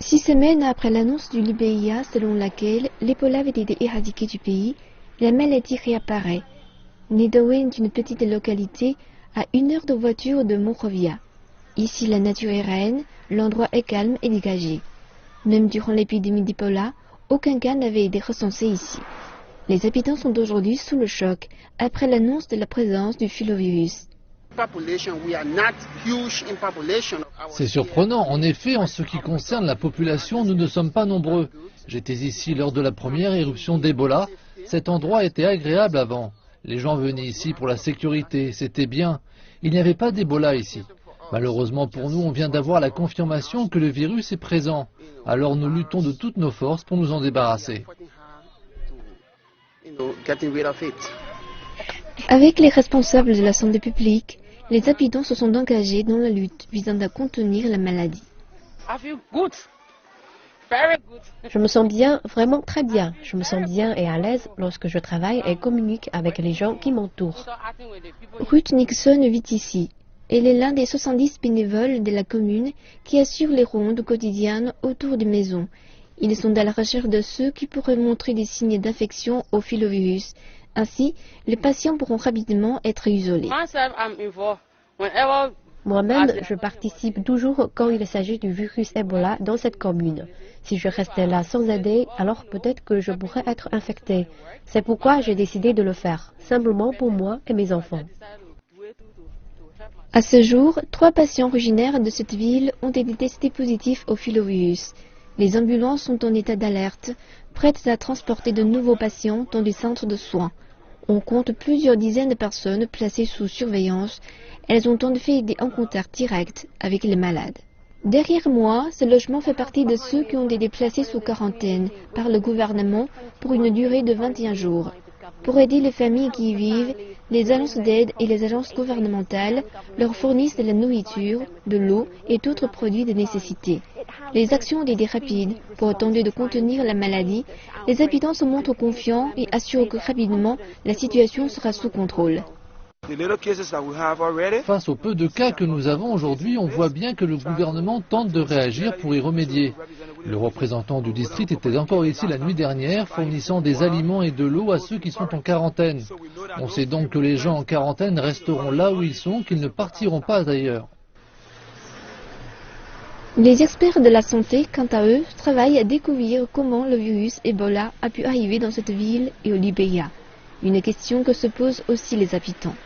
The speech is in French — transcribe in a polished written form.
6 semaines après l'annonce du Libéria selon laquelle l'Ebola avait été éradiqué du pays, la maladie réapparaît. Nidoé est une petite localité à 1 heure de voiture de Monrovia. Ici, la nature est reine, l'endroit est calme et dégagé. Même durant l'épidémie d'Ebola, aucun cas n'avait été recensé ici. Les habitants sont aujourd'hui sous le choc après l'annonce de la présence du filovirus. C'est surprenant. En effet, en ce qui concerne la population, nous ne sommes pas nombreux. J'étais ici lors de la première éruption d'Ebola. Cet endroit était agréable avant. Les gens venaient ici pour la sécurité, c'était bien. Il n'y avait pas d'Ebola ici. Malheureusement pour nous, on vient d'avoir la confirmation que le virus est présent. Alors nous luttons de toutes nos forces pour nous en débarrasser. Avec les responsables de la santé publique, les habitants se sont engagés dans la lutte visant à contenir la maladie. Je me sens bien, vraiment très bien. Je me sens bien et à l'aise lorsque je travaille et communique avec les gens qui m'entourent. Ruth Nixon vit ici. Elle est l'un des 70 bénévoles de la commune qui assurent les rondes quotidiennes autour des maisons. Ils sont à la recherche de ceux qui pourraient montrer des signes d'infection au filovirus. Ainsi, les patients pourront rapidement être isolés. Moi-même, je participe toujours quand il s'agit du virus Ebola dans cette commune. Si je restais là sans aider, alors peut-être que je pourrais être infecté. C'est pourquoi j'ai décidé de le faire, simplement pour moi et mes enfants. À ce jour, 3 patients originaires de cette ville ont été testés positifs au filovirus. Les ambulances sont en état d'alerte, prêtes à transporter de nouveaux patients dans des centres de soins. On compte plusieurs dizaines de personnes placées sous surveillance. Elles ont en effet été en contact direct avec les malades. Derrière moi, ce logement fait partie de ceux qui ont été placés sous quarantaine par le gouvernement pour une durée de 21 jours. Pour aider les familles qui y vivent, les agences d'aide et les agences gouvernementales leur fournissent de la nourriture, de l'eau et d'autres produits de nécessité. Les actions ont été rapides pour tenter de contenir la maladie. Les habitants se montrent confiants et assurent que rapidement la situation sera sous contrôle. Face au peu de cas que nous avons aujourd'hui, on voit bien que le gouvernement tente de réagir pour y remédier. Le représentant du district était encore ici la nuit dernière, fournissant des aliments et de l'eau à ceux qui sont en quarantaine. On sait donc que les gens en quarantaine resteront là où ils sont, qu'ils ne partiront pas ailleurs. Les experts de la santé, quant à eux, travaillent à découvrir comment le virus Ebola a pu arriver dans cette ville et au Libéria. Une question que se posent aussi les habitants.